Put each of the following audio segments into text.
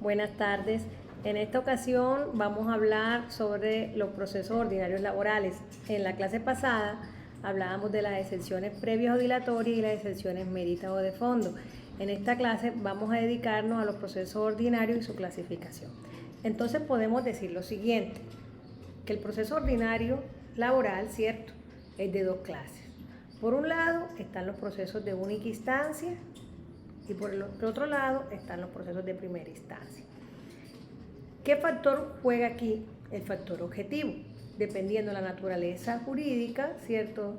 Buenas tardes. En esta ocasión vamos a hablar sobre los procesos ordinarios laborales. En la clase pasada hablábamos de las excepciones previas o dilatorias y las excepciones méritas o de fondo. En esta clase vamos a dedicarnos a los procesos ordinarios y su clasificación. Entonces podemos decir lo siguiente, que el proceso ordinario laboral, ¿cierto?, es de dos clases. Por un lado están los procesos de única instancia y por el otro lado están los procesos de primera instancia. ¿Qué factor juega aquí? El factor objetivo, dependiendo de la naturaleza jurídica, ¿cierto?,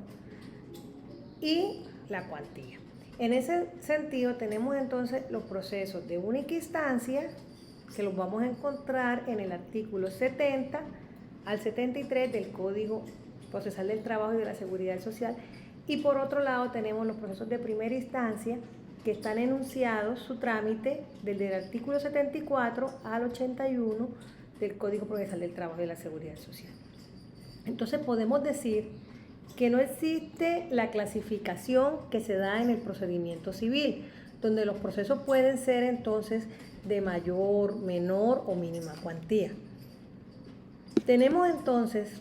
y la cuantía. En ese sentido tenemos entonces los procesos de única instancia, que los vamos a encontrar en el artículo 70 al 73 del Código Procesal del Trabajo y de la Seguridad Social, y por otro lado tenemos los procesos de primera instancia, que están enunciados su trámite desde el artículo 74 al 81 del Código Procesal del Trabajo y de la Seguridad Social. Entonces podemos decir que no existe la clasificación que se da en el procedimiento civil, donde los procesos pueden ser entonces de mayor, menor o mínima cuantía. Tenemos entonces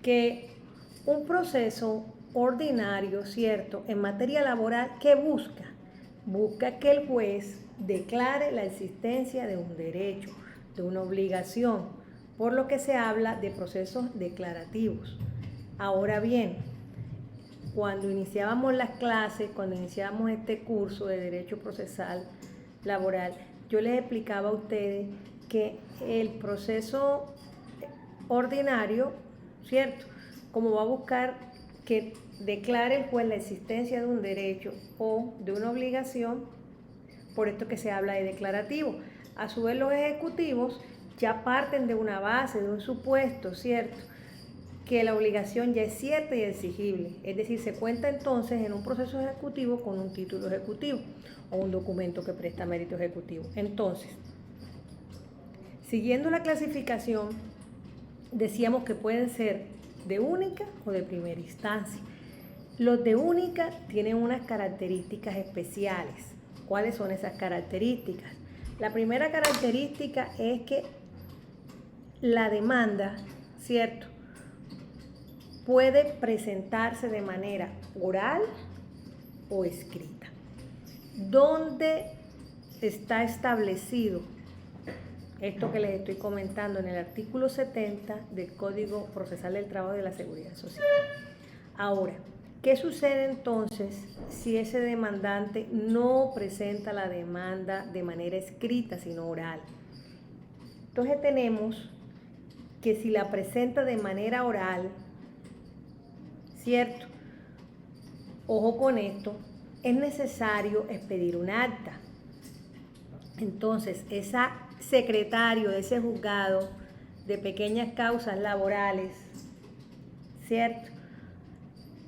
que un proceso ordinario, ¿cierto?, en materia laboral, ¿qué busca? Busca que el juez declare la existencia de un derecho, de una obligación, por lo que se habla de procesos declarativos. Ahora bien, cuando iniciábamos las clases, cuando iniciábamos este curso de Derecho Procesal Laboral, yo les explicaba a ustedes que el proceso ordinario, ¿cierto?, como va a buscar que declare el juez la existencia de un derecho o de una obligación, por esto que se habla de declarativo. A su vez, los ejecutivos ya parten de una base, de un supuesto, ¿cierto?, que la obligación ya es cierta y exigible, es decir, se cuenta entonces en un proceso ejecutivo con un título ejecutivo o un documento que presta mérito ejecutivo. Entonces, siguiendo la clasificación, decíamos que pueden ser de única o de primera instancia. Los de única tienen unas características especiales. ¿Cuáles son esas características? La primera característica es que la demanda, ¿cierto?, puede presentarse de manera oral o escrita. ¿Dónde está establecido esto que les estoy comentando? En el artículo 70 del Código Procesal del Trabajo y de la Seguridad Social. Ahora, ¿qué sucede entonces si ese demandante no presenta la demanda de manera escrita, sino oral? Entonces tenemos que si la presenta de manera oral, ¿cierto?, ojo con esto, es necesario expedir un acta. Entonces, esa secretario de ese juzgado de pequeñas causas laborales, ¿cierto?,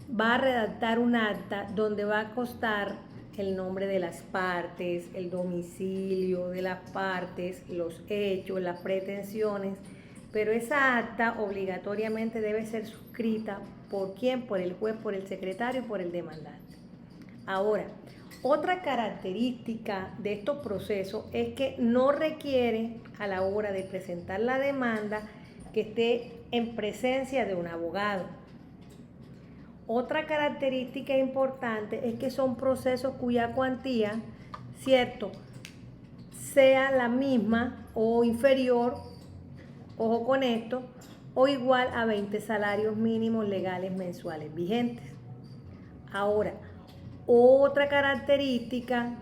va a redactar un acta donde va a constar el nombre de las partes, el domicilio de las partes, los hechos, las pretensiones, pero esa acta obligatoriamente debe ser suscrita ¿por quién? Por el juez, por el secretario, por el demandante. Ahora, otra característica de estos procesos es que no requiere a la hora de presentar la demanda que esté en presencia de un abogado. Otra característica importante es que son procesos cuya cuantía, ¿cierto?, sea la misma o inferior, ojo con esto, o igual a 20 salarios mínimos legales mensuales vigentes. Ahora, otra característica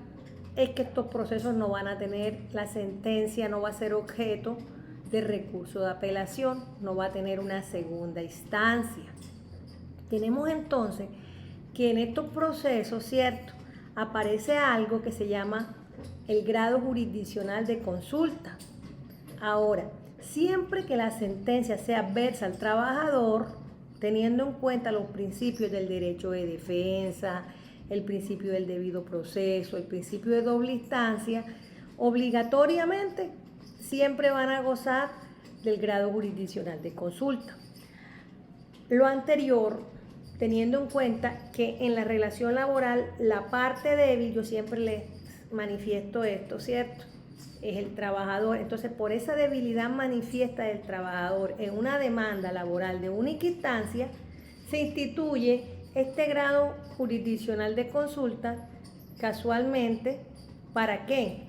es que estos procesos no van a tener, la sentencia no va a ser objeto de recurso de apelación, no va a tener una segunda instancia. Tenemos entonces que en estos procesos, ¿cierto?, aparece algo que se llama el grado jurisdiccional de consulta. Ahora, siempre que la sentencia sea adversa al trabajador, teniendo en cuenta los principios del derecho de defensa, el principio del debido proceso, el principio de doble instancia, obligatoriamente siempre van a gozar del grado jurisdiccional de consulta. Lo anterior, teniendo en cuenta que en la relación laboral la parte débil, yo siempre les manifiesto esto, ¿cierto?, es el trabajador. Entonces, por esa debilidad manifiesta del trabajador en una demanda laboral de única instancia, se instituye este grado jurisdiccional de consulta casualmente. ¿Para qué?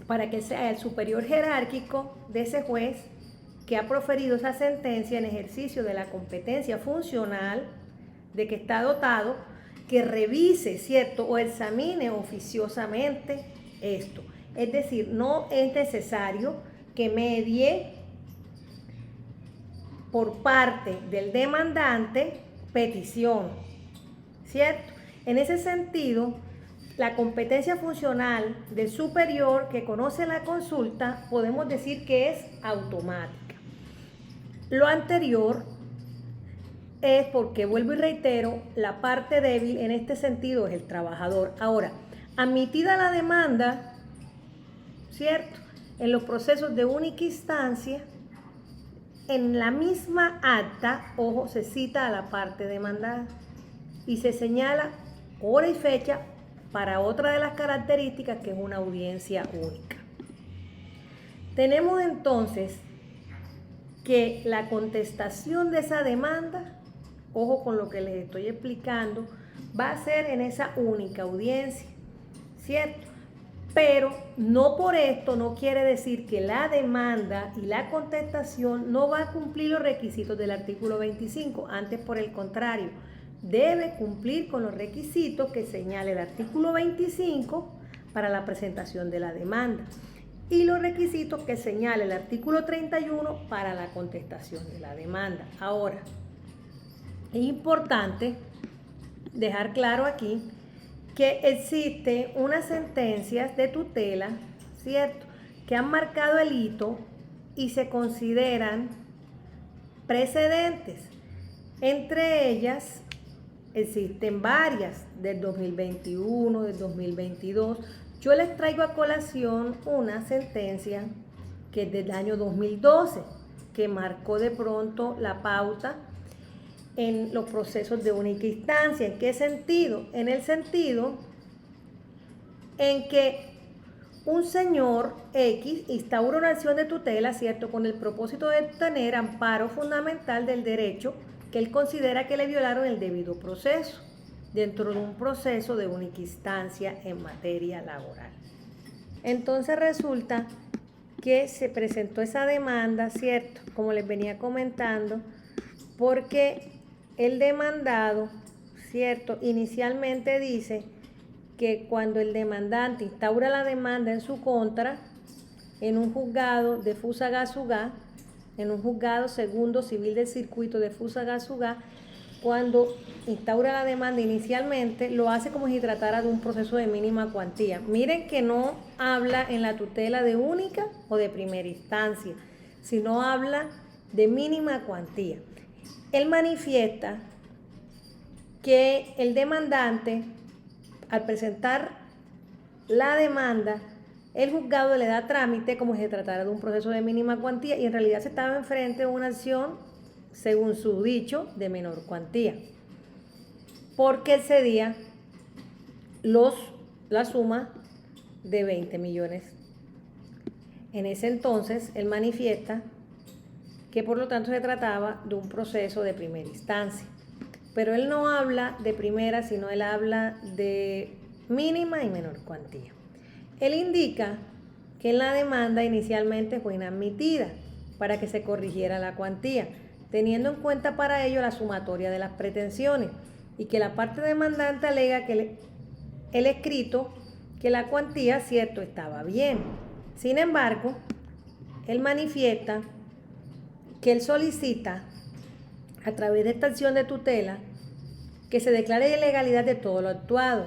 Para que sea el superior jerárquico de ese juez que ha proferido esa sentencia en ejercicio de la competencia funcional de que está dotado, que revise, ¿cierto?, o examine oficiosamente esto. Es decir, no es necesario que medie por parte del demandante petición, ¿cierto? En ese sentido, la competencia funcional del superior que conoce la consulta podemos decir que es automática. Lo anterior es porque, vuelvo y reitero, la parte débil en este sentido es el trabajador. Ahora, admitida la demanda, ¿cierto?, en los procesos de única instancia, en la misma acta, ojo, se cita a la parte demandada y se señala hora y fecha para otra de las características, que es una audiencia única. Tenemos entonces que la contestación de esa demanda, ojo con lo que les estoy explicando, va a ser en esa única audiencia, ¿cierto? Pero no por esto no quiere decir que la demanda y la contestación no va a cumplir los requisitos del artículo 25, antes por el contrario, debe cumplir con los requisitos que señala el artículo 25 para la presentación de la demanda y los requisitos que señala el artículo 31 para la contestación de la demanda. Ahora, es importante dejar claro aquí que existen unas sentencias de tutela, ¿cierto?, que han marcado el hito y se consideran precedentes. Entre ellas existen varias del 2021, del 2022. Yo les traigo a colación una sentencia que es del año 2012, que marcó de pronto la pauta en los procesos de única instancia. ¿En qué sentido? En el sentido en que un señor X instaura una acción de tutela, ¿cierto?, con el propósito de tener amparo fundamental del derecho que él considera que le violaron el debido proceso dentro de un proceso de única instancia en materia laboral. Entonces resulta que se presentó esa demanda, ¿cierto?, como les venía comentando, porque el demandado, ¿cierto?, inicialmente dice que cuando el demandante instaura la demanda en su contra en un juzgado de Fusagasugá, en un juzgado segundo civil del circuito de Fusagasugá, cuando instaura la demanda inicialmente lo hace como si tratara de un proceso de mínima cuantía. Miren que no habla en la tutela de única o de primera instancia, sino habla de mínima cuantía. Él manifiesta que el demandante, al presentar la demanda, el juzgado le da trámite como si se tratara de un proceso de mínima cuantía y en realidad se estaba enfrente de una acción, según su dicho, de menor cuantía, porque excedía la suma de 20 millones. En ese entonces, él manifiesta que por lo tanto se trataba de un proceso de primera instancia. Pero él no habla de primera, sino él habla de mínima y menor cuantía. Él indica que en la demanda inicialmente fue inadmitida para que se corrigiera la cuantía, teniendo en cuenta para ello la sumatoria de las pretensiones y que la parte demandante alega que el escrito, que la cuantía, cierto, estaba bien. Sin embargo, él manifiesta que él solicita a través de esta acción de tutela que se declare ilegalidad de todo lo actuado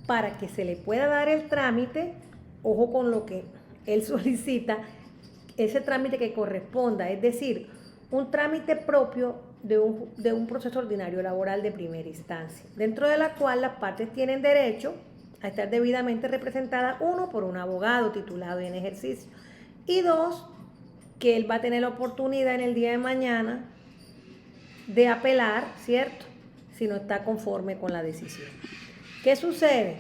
para que se le pueda dar el trámite, ojo con lo que él solicita, ese trámite que corresponda, es decir, un trámite propio de un proceso ordinario laboral de primera instancia, dentro de la cual las partes tienen derecho a estar debidamente representadas, uno, por un abogado titulado y en ejercicio, y dos, que él va a tener la oportunidad en el día de mañana de apelar, ¿cierto?, si no está conforme con la decisión. ¿Qué sucede?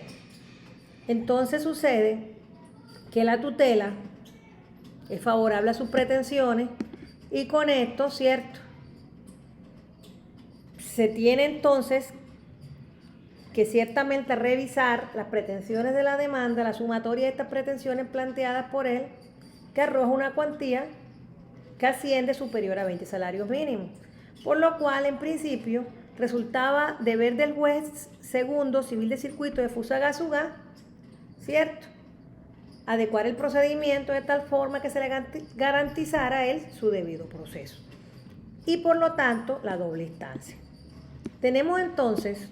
Entonces sucede que la tutela es favorable a sus pretensiones y con esto, ¿cierto? Se tiene entonces que ciertamente revisar las pretensiones de la demanda, la sumatoria de estas pretensiones planteadas por él, que arroja una cuantía que asciende superior a 20 salarios mínimos, por lo cual en principio resultaba deber del juez segundo civil de circuito de Fusagasugá, ¿cierto?, adecuar el procedimiento de tal forma que se le garantizara a él su debido proceso y por lo tanto la doble instancia. Tenemos entonces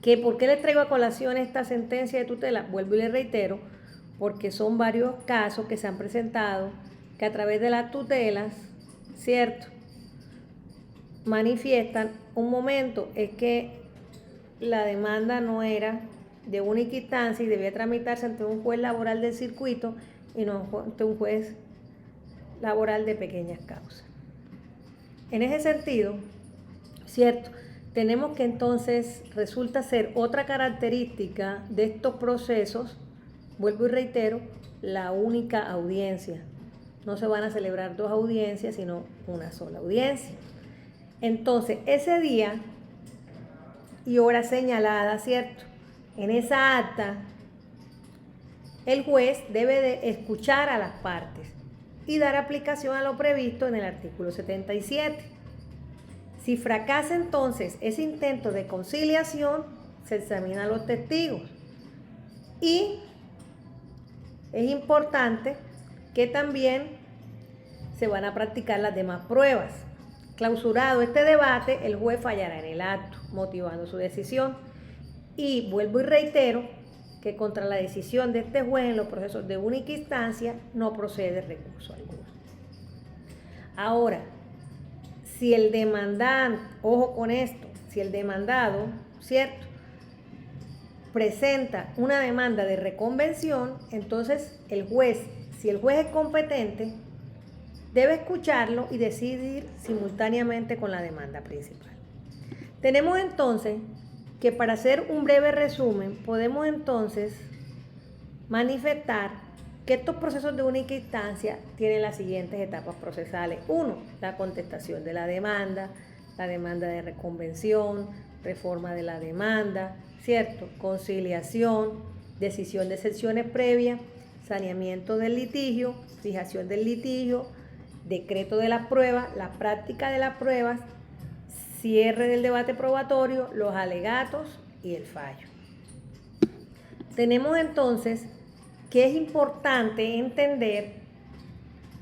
que, ¿por qué les traigo a colación esta sentencia de tutela? Vuelvo y les reitero, porque son varios casos que se han presentado que a través de las tutelas, ¿cierto?, manifiestan un momento es que la demanda no era de única instancia y debía tramitarse ante un juez laboral del circuito y no ante un juez laboral de pequeñas causas. En ese sentido, ¿cierto?, tenemos que entonces resulta ser otra característica de estos procesos, vuelvo y reitero, la única audiencia. No se van a celebrar dos audiencias, sino una sola audiencia. Entonces, ese día y hora señalada, ¿cierto?, en esa acta, el juez debe de escuchar a las partes y dar aplicación a lo previsto en el artículo 77. Si fracasa entonces ese intento de conciliación, se examinan los testigos. Y es importante que también se van a practicar las demás pruebas. Clausurado este debate, el juez fallará en el acto, motivando su decisión. Y vuelvo y reitero que contra la decisión de este juez en los procesos de única instancia no procede recurso alguno. Ahora, si el demandante, ojo con esto, si el demandado, ¿cierto?, presenta una demanda de reconvención, entonces el juez, si el juez es competente, debe escucharlo y decidir simultáneamente con la demanda principal. Tenemos entonces que, para hacer un breve resumen, podemos entonces manifestar que estos procesos de única instancia tienen las siguientes etapas procesales. 1. La contestación de la demanda de reconvención, reforma de la demanda, ¿cierto?, conciliación, decisión de excepciones previas, saneamiento del litigio, fijación del litigio, decreto de las pruebas, la práctica de las pruebas, cierre del debate probatorio, los alegatos y el fallo. Tenemos entonces que es importante entender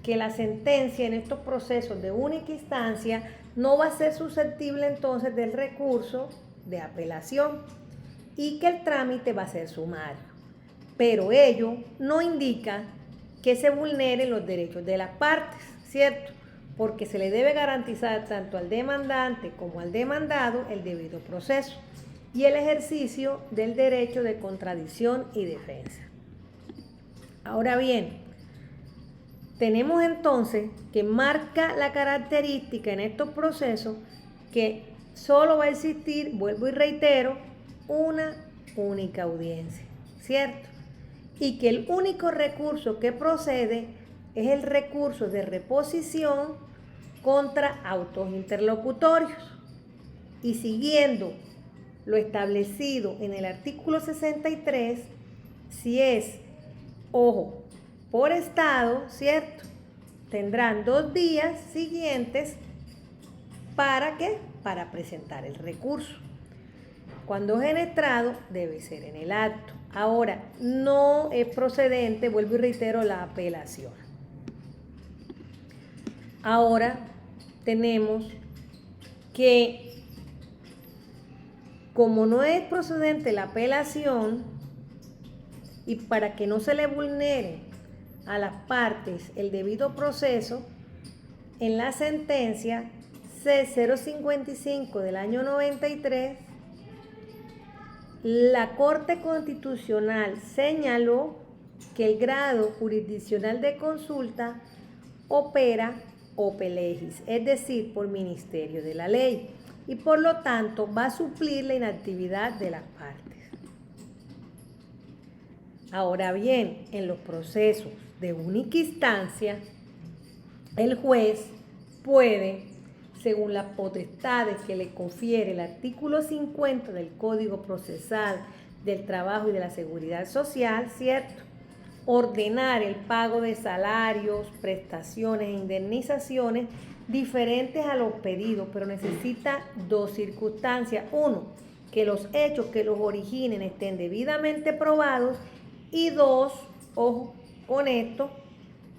que la sentencia en estos procesos de única instancia no va a ser susceptible entonces del recurso de apelación y que el trámite va a ser sumario. Pero ello no indica que se vulneren los derechos de las partes, ¿cierto?, porque se le debe garantizar tanto al demandante como al demandado el debido proceso y el ejercicio del derecho de contradicción y defensa. Ahora bien, tenemos entonces que marca la característica en estos procesos que solo va a existir, vuelvo y reitero, una única audiencia, ¿cierto? Y que el único recurso que procede es el recurso de reposición contra autos interlocutorios. Y siguiendo lo establecido en el artículo 63, si es, ojo, por estado, ¿cierto?, tendrán 2 días siguientes para ¿qué? Para presentar el recurso. Cuando es en estrado, debe ser en el acto. Ahora, no es procedente, vuelvo y reitero, la apelación. Ahora tenemos que, como no es procedente la apelación, y para que no se le vulnere a las partes el debido proceso, en la sentencia C055 del año 93, la Corte Constitucional señaló que el grado jurisdiccional de consulta opera ope legis, es decir, por ministerio de la ley, y por lo tanto va a suplir la inactividad de las partes. Ahora bien, en los procesos de única instancia, el juez puede, según las potestades que le confiere el artículo 50 del Código Procesal del Trabajo y de la Seguridad Social, ¿cierto?, ordenar el pago de salarios, prestaciones e indemnizaciones diferentes a los pedidos, pero necesita dos circunstancias. Uno, que los hechos que los originen estén debidamente probados, y dos, ojo con esto,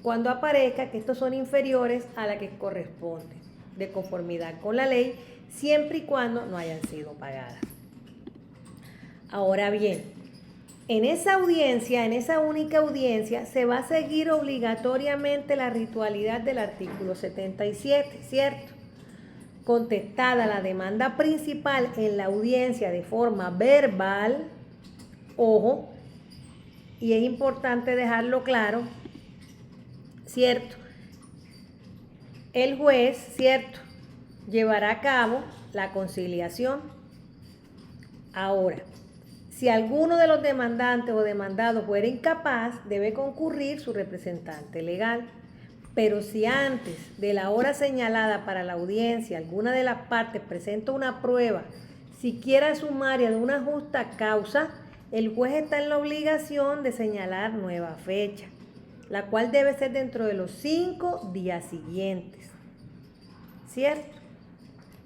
cuando aparezca que estos son inferiores a la que corresponde, de conformidad con la ley, siempre y cuando no hayan sido pagadas. Ahora bien, en esa audiencia, en esa única audiencia, se va a seguir obligatoriamente la ritualidad del artículo 77, ¿cierto? Contestada la demanda principal en la audiencia de forma verbal, ojo, y es importante dejarlo claro, ¿cierto? El juez, ¿cierto?, llevará a cabo la conciliación. Ahora, si alguno de los demandantes o demandados fuera incapaz, debe concurrir su representante legal. Pero si antes de la hora señalada para la audiencia alguna de las partes presenta una prueba, siquiera sumaria, de una justa causa, el juez está en la obligación de señalar nueva fecha, la cual debe ser dentro de los 5 días siguientes, ¿cierto?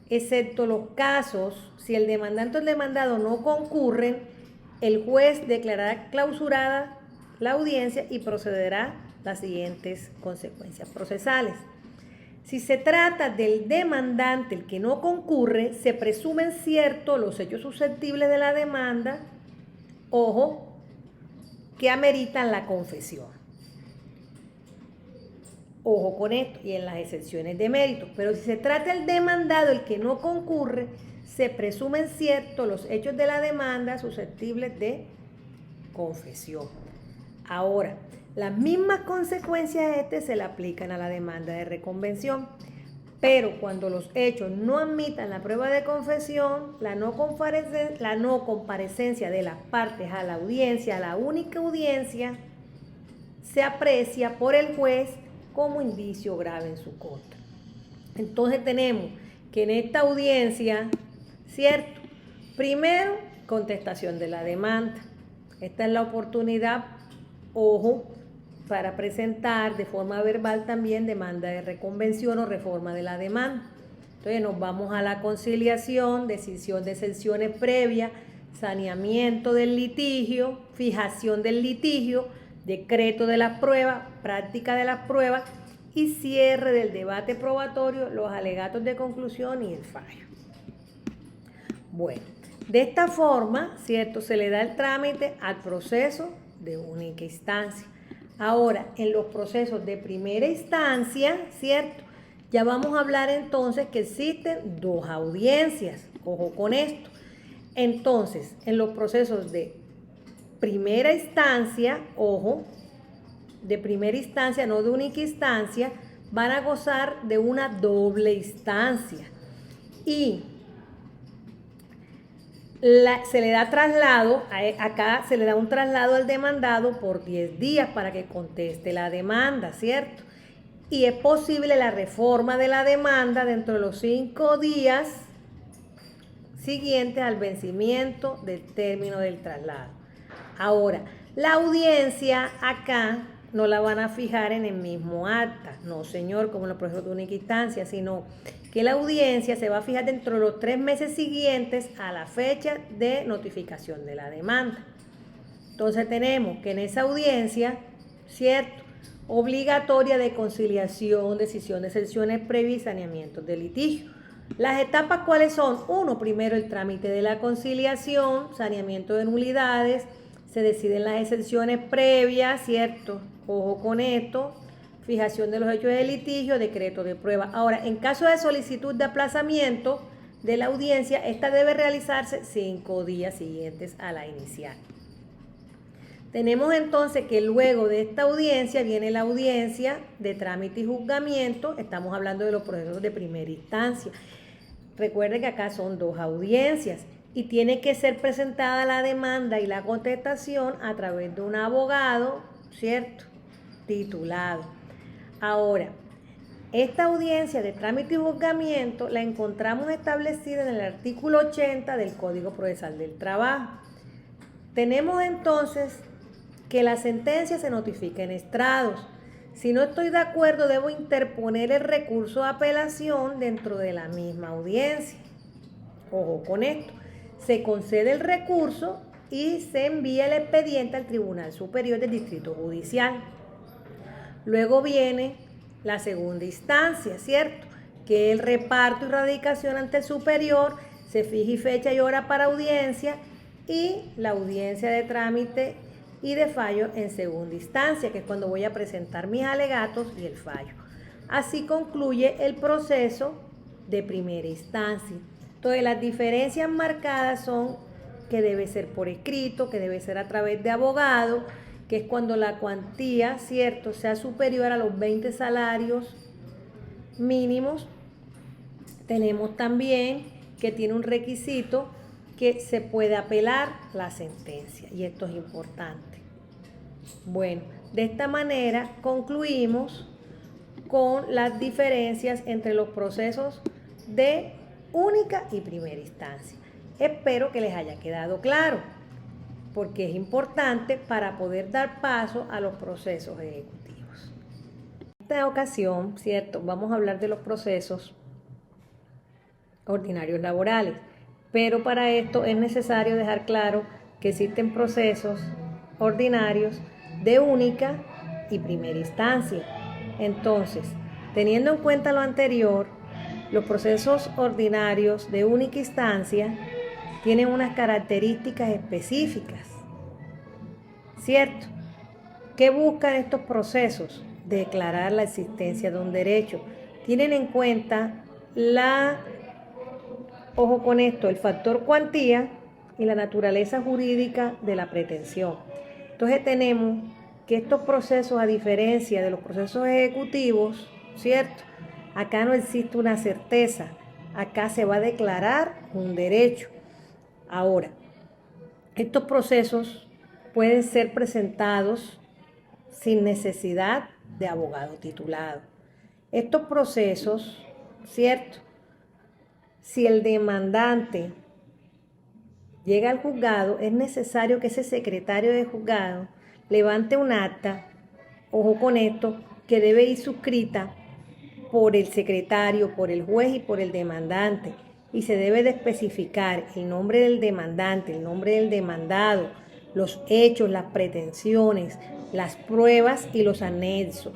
Excepto los casos, si el demandante o el demandado no concurren, el juez declarará clausurada la audiencia y procederá las siguientes consecuencias procesales. Si se trata del demandante el que no concurre, se presumen ciertos los hechos susceptibles de la demanda, ojo, que ameritan la confesión. Ojo con esto, y en las excepciones de mérito. Pero si se trata del demandado el que no concurre, se presumen ciertos los hechos de la demanda susceptibles de confesión. Ahora, las mismas consecuencias se le aplican a la demanda de reconvención, pero cuando los hechos no admitan la prueba de confesión, la no comparecencia de las partes a la audiencia, a la única audiencia, se aprecia por el juez como indicio grave en su contra. Entonces tenemos que en esta audiencia, ¿cierto?, primero, contestación de la demanda. Esta es la oportunidad, ojo, para presentar de forma verbal también demanda de reconvención o reforma de la demanda. Entonces nos vamos a la conciliación, decisión de exenciones previas, saneamiento del litigio, fijación del litigio, decreto de las pruebas, práctica de las pruebas y cierre del debate probatorio, los alegatos de conclusión y el fallo. Bueno, de esta forma, ¿cierto?, se le da el trámite al proceso de única instancia. Ahora, en los procesos de primera instancia, ¿cierto?, ya vamos a hablar entonces que existen dos audiencias. Ojo con esto. Entonces, en los procesos de primera instancia, ojo, de primera instancia, no de única instancia, van a gozar de una doble instancia. Y se le da traslado, acá se le da un traslado al demandado por 10 días para que conteste la demanda, ¿cierto? Y es posible la reforma de la demanda dentro de los 5 días siguientes al vencimiento del término del traslado. Ahora, la audiencia acá no la van a fijar en el mismo acta, no señor, como en los procesos de única instancia, sino que la audiencia se va a fijar dentro de los 3 meses siguientes a la fecha de notificación de la demanda. Entonces tenemos que en esa audiencia, ¿cierto?, obligatoria de conciliación, decisión de exenciones previas y saneamiento de litigio. Las etapas, ¿cuáles son? Uno, primero el trámite de la conciliación, saneamiento de nulidades, se deciden las exenciones previas, ¿cierto? Ojo con esto, fijación de los hechos de litigio, decreto de prueba. Ahora, en caso de solicitud de aplazamiento de la audiencia, esta debe realizarse 5 días siguientes a la inicial. Tenemos entonces que luego de esta audiencia viene la audiencia de trámite y juzgamiento. Estamos hablando de los procesos de primera instancia. Recuerden que acá son 2 audiencias. y tiene que ser presentada la demanda y la contestación a través de un abogado, ¿cierto? Titulado. Ahora, esta audiencia de trámite y juzgamiento la encontramos establecida en el artículo 80 del Código Procesal del Trabajo. Tenemos entonces que la sentencia se notifica en estrados. Si no estoy de acuerdo, debo interponer el recurso de apelación dentro de la misma audiencia. Ojo con esto. Se concede el recurso y se envía el expediente al Tribunal Superior del Distrito Judicial. Luego viene la segunda instancia, ¿cierto? Que es el reparto y radicación ante el superior, se fija fecha y hora para audiencia y la audiencia de trámite y de fallo en segunda instancia, que es cuando voy a presentar mis alegatos y el fallo. Así concluye el proceso de primera instancia. Entonces, las diferencias marcadas son que debe ser por escrito, que debe ser a través de abogado, que es cuando la cuantía, ¿cierto?, sea superior a los 20 salarios mínimos. Tenemos también que tiene un requisito que se puede apelar la sentencia, y esto es importante. Bueno, de esta manera concluimos con las diferencias entre los procesos de única y primera instancia. Espero que les haya quedado claro, porque es importante para poder dar paso a los procesos ejecutivos. En esta ocasión, ¿cierto?, vamos a hablar de los procesos ordinarios laborales, pero para esto es necesario dejar claro que existen procesos ordinarios de única y primera instancia. Entonces, teniendo en cuenta lo anterior, los procesos ordinarios de única instancia tienen unas características específicas, ¿cierto? ¿Qué buscan estos procesos? Declarar la existencia de un derecho. Tienen en cuenta ojo con esto, el factor cuantía y la naturaleza jurídica de la pretensión. Entonces tenemos que estos procesos, a diferencia de los procesos ejecutivos, ¿cierto?, acá no existe una certeza, acá se va a declarar un derecho. Ahora, estos procesos pueden ser presentados sin necesidad de abogado titulado. Estos procesos, ¿cierto?, si el demandante llega al juzgado, es necesario que ese secretario de juzgado levante un acta, ojo con esto, que debe ir suscrita por el secretario, por el juez y por el demandante. Y se debe de especificar el nombre del demandante, el nombre del demandado, los hechos, las pretensiones, las pruebas y los anexos.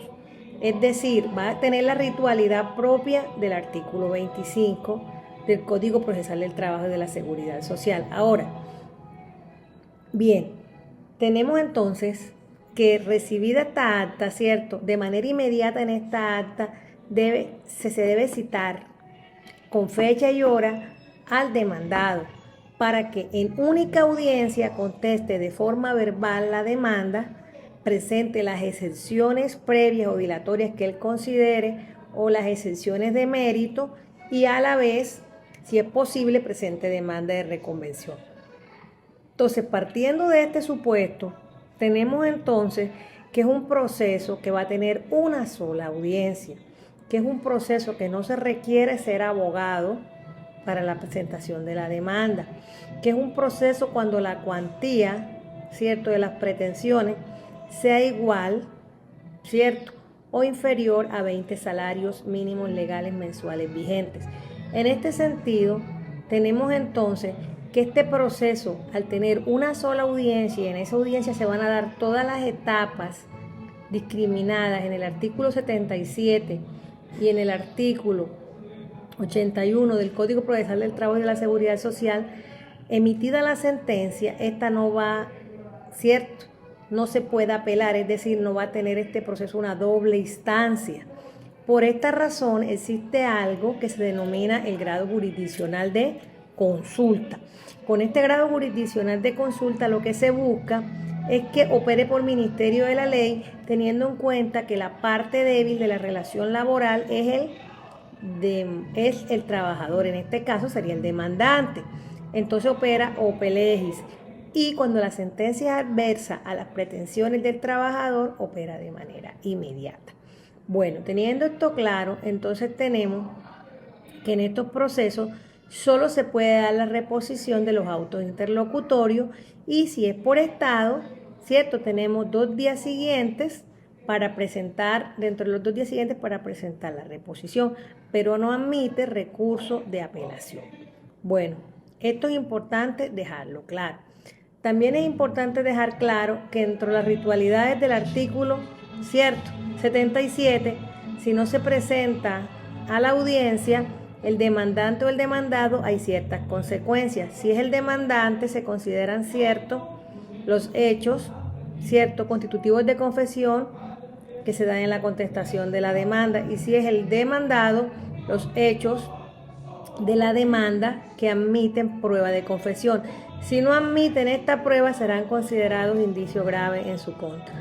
Es decir, va a tener la ritualidad propia del artículo 25 del Código Procesal del Trabajo y de la Seguridad Social. Ahora, bien, tenemos entonces que recibida esta acta, ¿cierto?, de manera inmediata en esta acta se debe citar con fecha y hora al demandado para que en única audiencia conteste de forma verbal la demanda, presente las excepciones previas o dilatorias que él considere o las excepciones de mérito y a la vez, si es posible, presente demanda de reconvención. Entonces, partiendo de este supuesto, tenemos entonces que es un proceso que va a tener una sola audiencia, que es un proceso que no se requiere ser abogado para la presentación de la demanda, que es un proceso cuando la cuantía, ¿cierto?, de las pretensiones sea igual, ¿cierto?, o inferior a 20 salarios mínimos legales mensuales vigentes. En este sentido, tenemos entonces que este proceso, al tener una sola audiencia, y en esa audiencia se van a dar todas las etapas discriminadas en el artículo 77 y en el artículo 81 del Código Procesal del Trabajo y de la Seguridad Social, emitida la sentencia, esta no va, ¿cierto?, no se puede apelar, es decir, no va a tener este proceso una doble instancia. Por esta razón existe algo que se denomina el grado jurisdiccional de consulta. Con este grado jurisdiccional de consulta lo que se busca es que opere por ministerio de la ley, teniendo en cuenta que la parte débil de la relación laboral es el trabajador, en este caso sería el demandante. entonces opera ope legis. Y cuando la sentencia es adversa a las pretensiones del trabajador, opera de manera inmediata. Bueno, teniendo esto claro, entonces tenemos que en estos procesos solo se puede dar la reposición de los autos interlocutorios y si es por estado, ¿cierto? Tenemos 2 días siguientes para presentar, dentro de los 2 días siguientes para presentar la reposición, pero no admite recurso de apelación. Bueno, esto es importante dejarlo claro. También es importante dejar claro que dentro de las ritualidades del artículo, ¿cierto? 77, si no se presenta a la audiencia el demandante o el demandado, hay ciertas consecuencias. Si es el demandante, se consideran ciertos los hechos, ¿cierto?, constitutivos de confesión que se dan en la contestación de la demanda. Y si es el demandado, los hechos de la demanda que admiten prueba de confesión. Si no admiten esta prueba, serán considerados indicios graves en su contra.